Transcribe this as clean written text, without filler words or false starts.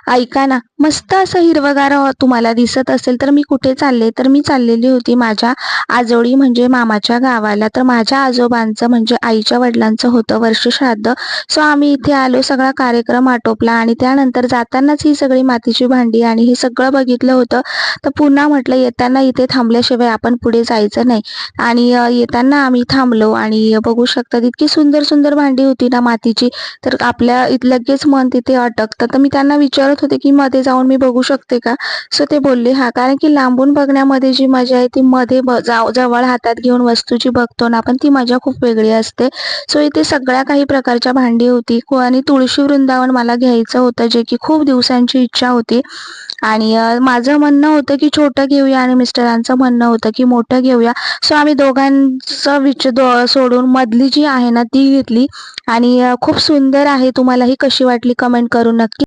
ऐका ना, मस्त असं हिरवंगार तुम्हाला दिसत असेल तर मी कुठे चालले, तर मी चाललेली होती माझ्या आजोळी म्हणजे मामाच्या गावाला. तर माझ्या आजोबांचं म्हणजे आईच्या वडिलांचं होतं वर्षश्राद्ध. सो आम्ही इथे आलो, सगळा कार्यक्रम आटोपला आणि त्यानंतर जातानाच ही सगळी मातीची भांडी आणि हे सगळं बघितलं होतं. तर पुन्हा म्हटलं येताना इथे थांबल्याशिवाय आपण पुढे जायचं नाही आणि येताना आम्ही थांबलो आणि बघू शकतात इतकी सुंदर सुंदर भांडी होती ना मातीची. तर आपल्या लगेच मन तिथे अटकतं. तर मी त्यांना विचारत होते, की "मध्ये जाऊन मी बघू शकते का?" सो ते बोलले, "हां." कारण की लांबून बघण्यामध्ये जी मजा आहे ती मध्ये जवळ हातात घेऊन वस्तू जी बघतो ना आपण ती मजा खूप वेगळी असते. सो इथे सगळ्या काही प्रकारच्या भांडी होती आणि तुळशी वृंदावन मला घ्यायचं होतं, जे की खूप दिवसांची इच्छा होती. आणि माझं म्हणणं होतं, की छोटं घेऊया आणि मिस्टरांचं म्हणणं होतं, की मोठं घेऊया. सो आम्ही दोघांचं सोडून मधली जी आहे ना ती घेतली आणि खूप सुंदर आहे. तुम्हाला ही कशी वाटली कमेंट करून नक्की